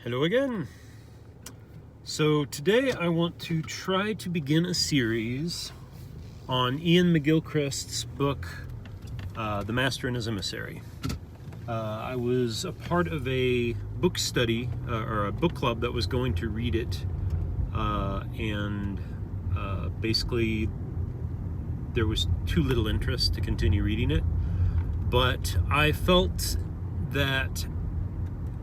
Hello again. So today I want to try to begin a series on Iain McGilchrist's book, The Master and His Emissary. I was a part of a book study or a book club that was going to read it, and basically there was too little interest to continue reading it. But I felt that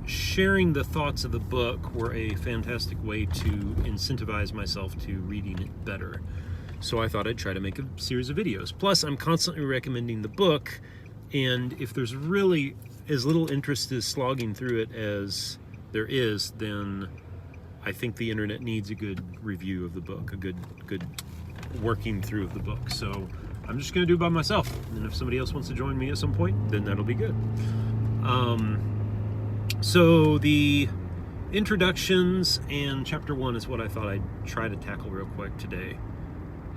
sharing the thoughts of the book were a fantastic way to incentivize myself to reading it better. So I thought I'd try to make a series of videos. Plus, I'm constantly recommending the book, and if there's really as little interest as slogging through it as there is, then I think the internet needs a good review of the book, a good working through of the book. So I'm just going to do it by myself, and if somebody else wants to join me at some point, then that'll be good. So the introductions and chapter 1 is what I thought I'd try to tackle real quick today.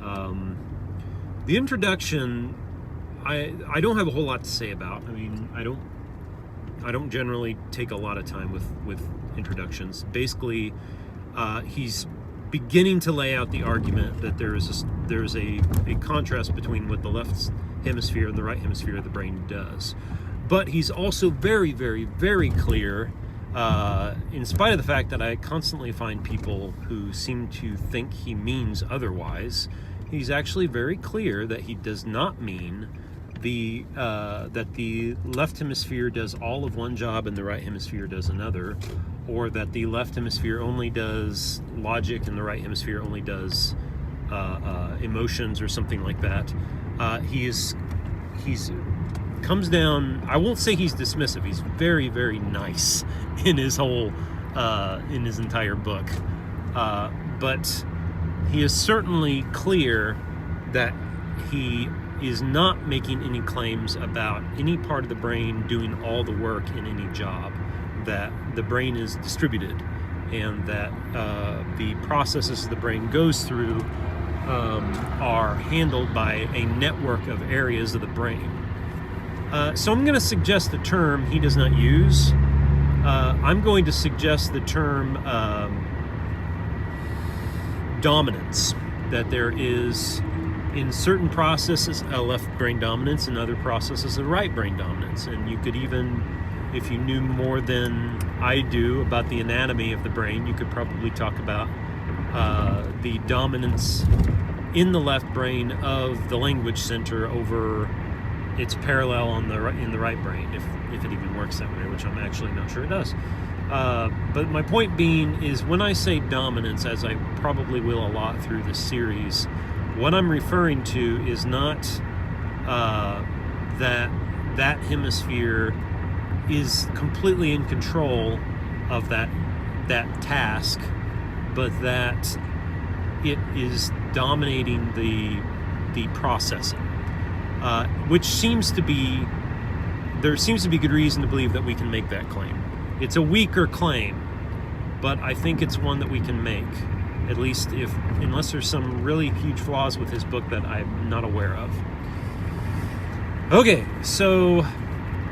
The introduction, I don't have a whole lot to say about. I mean, I don't generally take a lot of time with introductions. Basically, he's beginning to lay out the argument that there's a contrast between what the left hemisphere and the right hemisphere of the brain does. But he's also very, very, very clear, in spite of the fact that I constantly find people who seem to think he means otherwise. He's actually very clear that he does not mean that the left hemisphere does all of one job and the right hemisphere does another, or that the left hemisphere only does logic and the right hemisphere only does emotions or something like that. He's comes down, I won't say he's dismissive, he's very, very nice in his whole, in his entire book. But he is certainly clear that he is not making any claims about any part of the brain doing all the work in any job, that the brain is distributed, and that the processes the brain goes through are handled by a network of areas of the brain. So I'm going to suggest the term he does not use. I'm going to suggest the term dominance, that there is, in certain processes, a left brain dominance, in other processes, a right brain dominance. And you could even, if you knew more than I do about the anatomy of the brain, you could probably talk about the dominance in the left brain of the language center over its parallel in the right brain, if it even works that way, which I'm actually not sure it does. But my point being is, when I say dominance, as I probably will a lot through this series, what I'm referring to is not that hemisphere is completely in control of that task, but that it is dominating the processing. Which there seems to be good reason to believe that we can make that claim. It's a weaker claim, but I think it's one that we can make, at least unless there's some really huge flaws with his book that I'm not aware of. Okay, so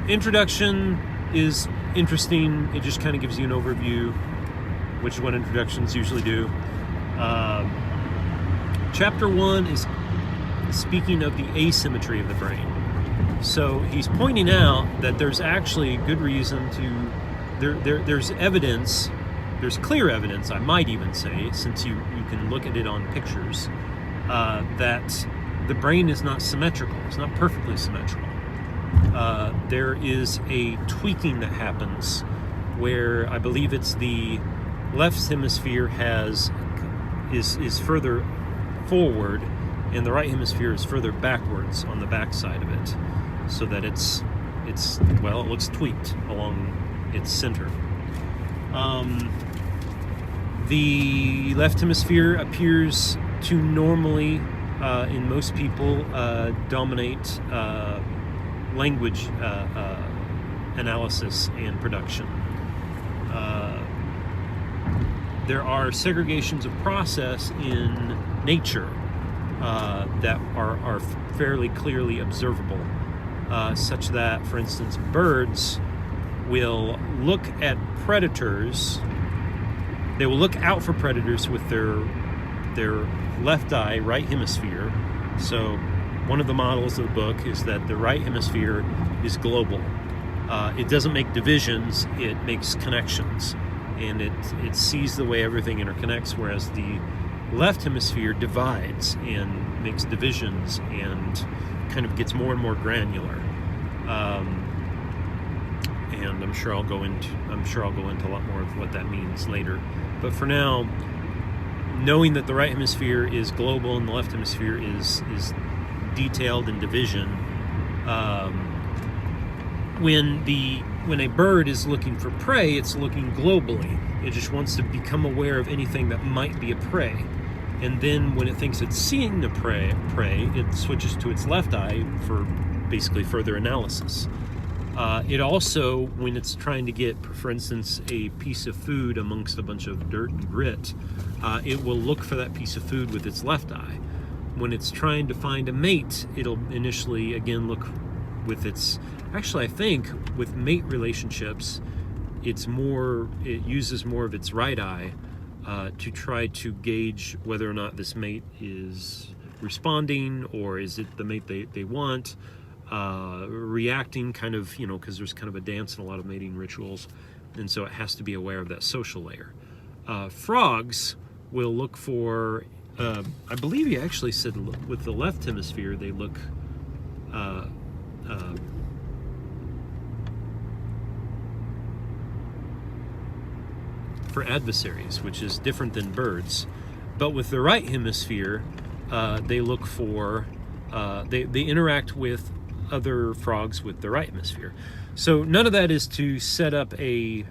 introduction is interesting. It just kind of gives you an overview, which is what introductions usually do. Chapter 1 is speaking of the asymmetry of the brain. So he's pointing out that there's actually good reason there's evidence, there's clear evidence, I might even say, since you can look at it on pictures, that the brain is not symmetrical. It's not perfectly symmetrical. There is a tweaking that happens where I believe it's the left hemisphere is further forward, and the right hemisphere is further backwards on the back side of it, so that it looks tweaked along its center. The left hemisphere appears to normally, in most people, dominate language analysis and production. There are segregations of process in nature that are fairly clearly observable, such that, for instance, birds will look at predators They will look out for predators with their left eye, right hemisphere. So one of the models of the book is that the right hemisphere is global. It doesn't make divisions, it makes connections. And it sees the way everything interconnects, whereas the left hemisphere divides and makes divisions and kind of gets more and more granular. And I'm sure I'll go into a lot more of what that means later. But for now, knowing that the right hemisphere is global and the left hemisphere is detailed in division, when a bird is looking for prey, it's looking globally. It just wants to become aware of anything that might be a prey. And then when it thinks it's seeing the prey, it switches to its left eye for basically further analysis. It also, when it's trying to get, for instance, a piece of food amongst a bunch of dirt and grit, it will look for that piece of food with its left eye. When it's trying to find a mate, it'll initially, again, look with its... Actually, I think with mate relationships, it uses more of its right eye to try to gauge whether or not this mate is responding, or is it the mate they want. Reacting, kind of, because there's kind of a dance in a lot of mating rituals, and so it has to be aware of that social layer. Frogs will look for, I believe he actually said with the left hemisphere they look for adversaries, which is different than birds. But with the right hemisphere, they look for, they interact with other frogs with the right hemisphere. So none of that is to set up a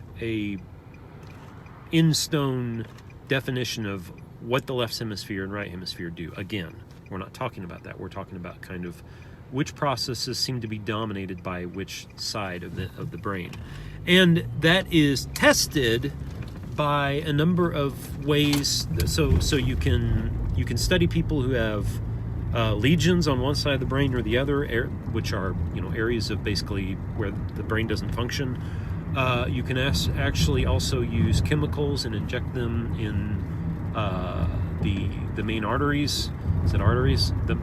in-stone definition of what the left hemisphere and right hemisphere do. Again, we're not talking about that. We're talking about kind of which processes seem to be dominated by which side of the brain. And that is tested by a number of ways. So you can study people who have lesions on one side of the brain or the other, which are areas of basically where the brain doesn't function. You can actually also use chemicals and inject them in the main arteries. Is it arteries? The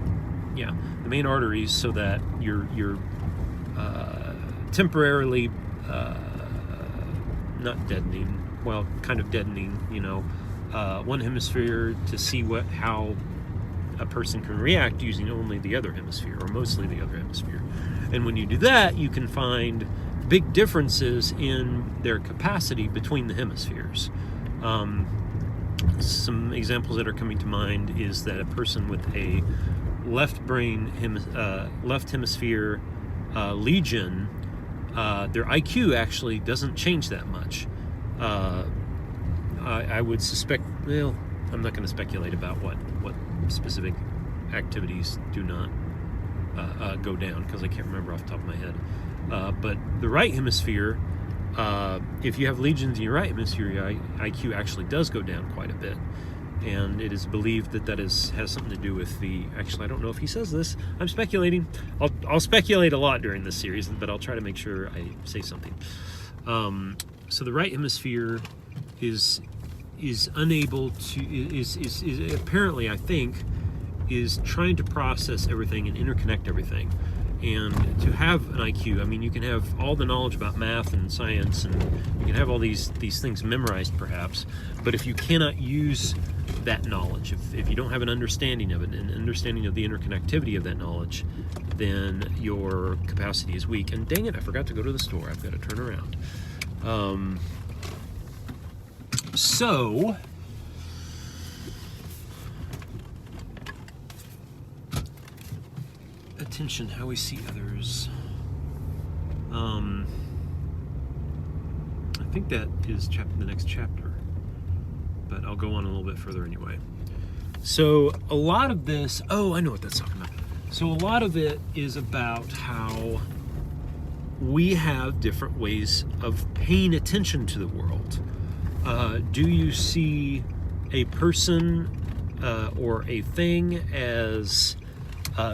main arteries, so that you're temporarily not deadening. Well, kind of deadening. One hemisphere to see how a person can react using only the other hemisphere, or mostly the other hemisphere. And when you do that, you can find big differences in their capacity between the hemispheres. Some examples that are coming to mind is that a person with a left hemisphere lesion, their IQ actually doesn't change that much. I would suspect, well, I'm not going to speculate about what specific activities do not go down, because I can't remember off the top of my head. But the right hemisphere, if you have lesions in your right hemisphere, your IQ actually does go down quite a bit. And it is believed that has something to do with actually, I don't know if he says this. I'm speculating. I'll speculate a lot during this series, but I'll try to make sure I say something. So the right hemisphere is unable to, is apparently, I think, is trying to process everything and interconnect everything. And to have an IQ, I mean, you can have all the knowledge about math and science, and you can have all these things memorized perhaps, but if you cannot use that knowledge, if you don't have an understanding of it, an understanding of the interconnectivity of that knowledge, then your capacity is weak. And dang it, I forgot to go to the store. I've got to turn around. So attention, how we see others. I think that is the next chapter, but I'll go on a little bit further anyway. So a lot of this, I know what that's talking about. So a lot of it is about how we have different ways of paying attention to the world. Do you see a person or a thing as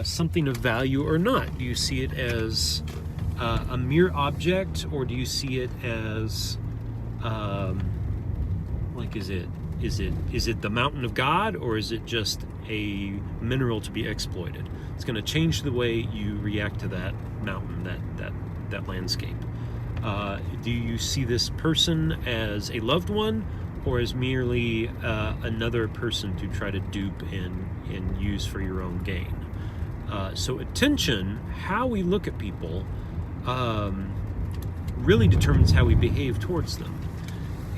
something of value or not? Do you see it as a mere object, or do you see it as Like, is it the mountain of God, or is it just a mineral to be exploited? It's going to change the way you react to that mountain, that landscape. Do you see this person as a loved one, or as merely another person to try to dupe and use for your own gain? So attention, how we look at people, really determines how we behave towards them.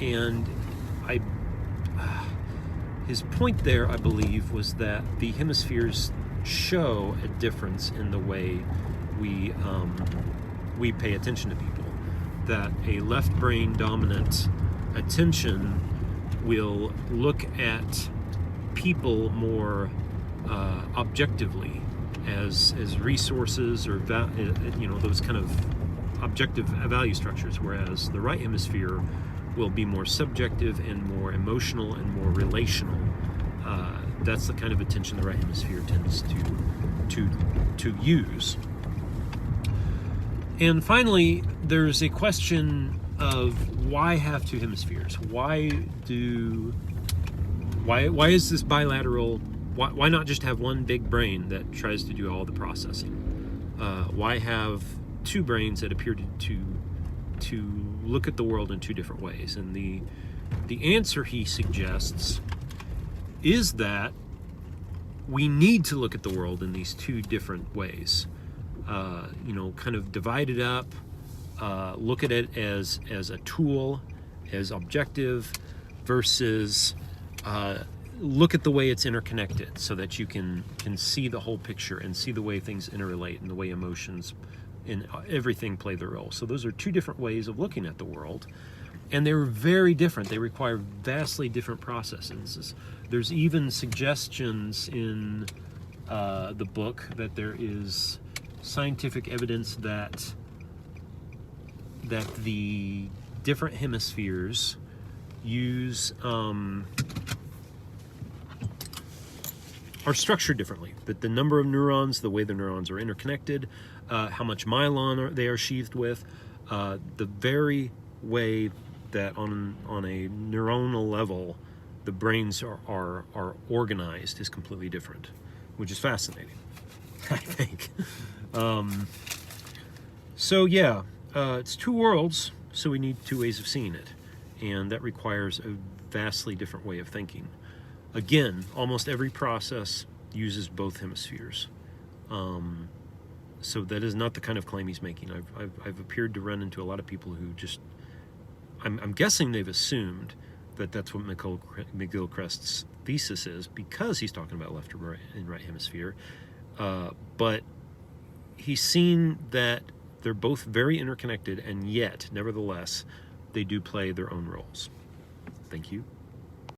And his point there, I believe, was that the hemispheres show a difference in the way we pay attention to people. That a left brain dominant attention will look at people more objectively as resources, or those kind of objective value structures, whereas the right hemisphere will be more subjective and more emotional and more relational. That's the kind of attention the right hemisphere tends to use. And finally, there's a question of why have two hemispheres? Why is this bilateral? Why not just have one big brain that tries to do all the processing? Why have two brains that appear to look at the world in two different ways? And the answer he suggests is that we need to look at the world in these two different ways. Kind of divide it up, look at it as a tool, as objective, versus look at the way it's interconnected, so that you can see the whole picture and see the way things interrelate and the way emotions and everything play their role. So those are two different ways of looking at the world, and they're very different. They require vastly different processes. There's even suggestions in the book that there is scientific evidence that the different hemispheres use are structured differently. That the number of neurons, the way the neurons are interconnected, how much myelin they are sheathed with, the very way that on a neuronal level the brains are organized is completely different, which is fascinating, I think. It's two worlds, so we need two ways of seeing it, and that requires a vastly different way of thinking. Again, almost every process uses both hemispheres. So that is not the kind of claim he's making. I've appeared to run into a lot of people who just, I'm guessing they've assumed that that's what McGilchrist's thesis is, because he's talking about left and right hemisphere. But he's seen that they're both very interconnected, and yet, nevertheless, they do play their own roles. Thank you.